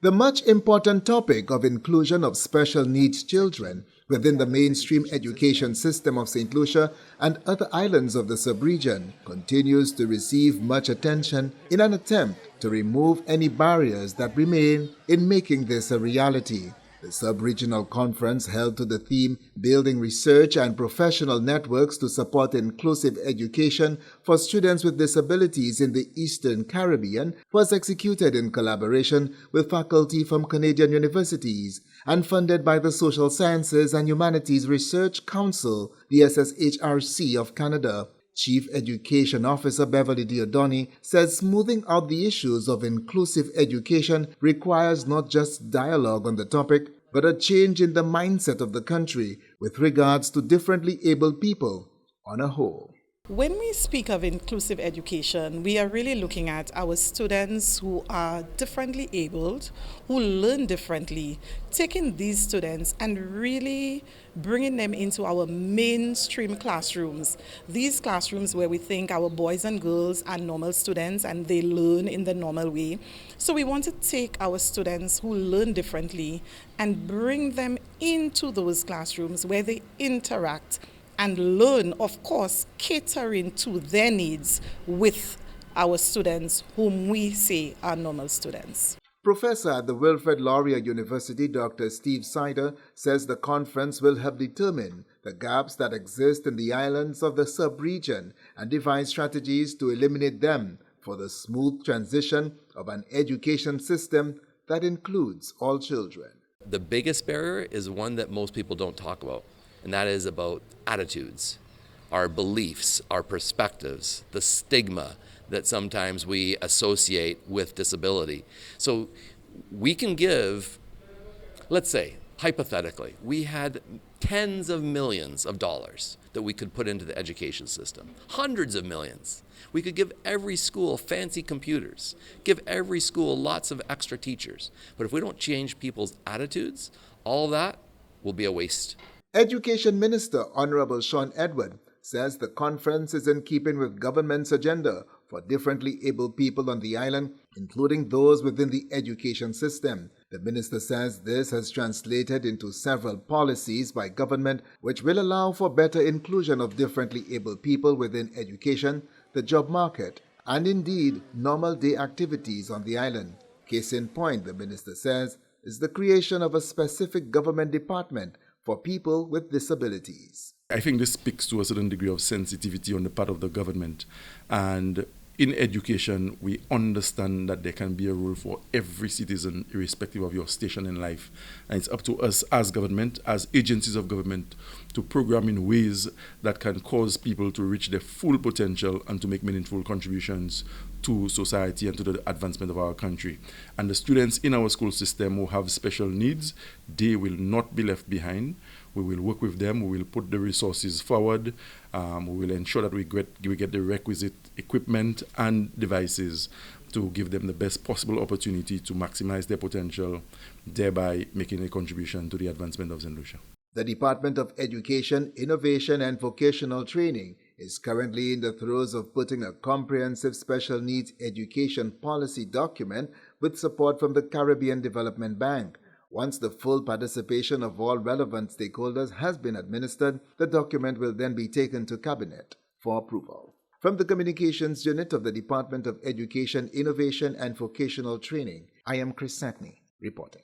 The much important topic of inclusion of special needs children within the mainstream education system of Saint Lucia and other islands of the sub-region continues to receive much attention in an attempt to remove any barriers that remain in making this a reality. The sub-regional conference held to the theme Building Research and Professional Networks to Support Inclusive Education for Students with Disabilities in the Eastern Caribbean was executed in collaboration with faculty from Canadian universities and funded by the Social Sciences and Humanities Research Council, the SSHRC of Canada. Chief Education Officer Beverly Diodoni says smoothing out the issues of inclusive education requires not just dialogue on the topic, but a change in the mindset of the country with regards to differently abled people on a whole. When we speak of inclusive education, we are really looking at our students who are differently abled, who learn differently, taking these students and really bringing them into our mainstream classrooms. These classrooms where we think our boys and girls are normal students and they learn in the normal way. So we want to take our students who learn differently and bring them into those classrooms where they interact and learn, of course, catering to their needs with our students whom we say are normal students. Professor at the Wilfrid Laurier University, Dr. Steve Sider, says the conference will help determine the gaps that exist in the islands of the sub-region and devise strategies to eliminate them for the smooth transition of an education system that includes all children. The biggest barrier is one that most people don't talk about, and that is about attitudes, our beliefs, our perspectives, the stigma that sometimes we associate with disability. So we can give, let's say, hypothetically, we had tens of millions of dollars that we could put into the education system, hundreds of millions. We could give every school fancy computers, give every school lots of extra teachers. But if we don't change people's attitudes, all that will be a waste. Education Minister Honorable Sean Edward says the conference is in keeping with government's agenda for differently abled people on the island, including those within the education system. The minister says this has translated into several policies by government which will allow for better inclusion of differently abled people within education, the job market, and indeed normal day activities on the island. Case in point, the minister says, is the creation of a specific government department for people with disabilities. I think this speaks to a certain degree of sensitivity on the part of the government. And in education, we understand that there can be a role for every citizen, irrespective of your station in life. And it's up to us as government, as agencies of government, to program in ways that can cause people to reach their full potential and to make meaningful contributions to society and to the advancement of our country. And the students in our school system who have special needs, they will not be left behind. We will work with them, we will put the resources forward, we will ensure that we get the requisite equipment and devices to give them the best possible opportunity to maximize their potential, thereby making a contribution to the advancement of Saint Lucia. The Department of Education, Innovation and Vocational Training is currently in the throes of putting a comprehensive special needs education policy document with support from the Caribbean Development Bank. Once the full participation of all relevant stakeholders has been administered, the document will then be taken to Cabinet for approval. From the Communications Unit of the Department of Education, Innovation and Vocational Training, I am Chris Satney reporting.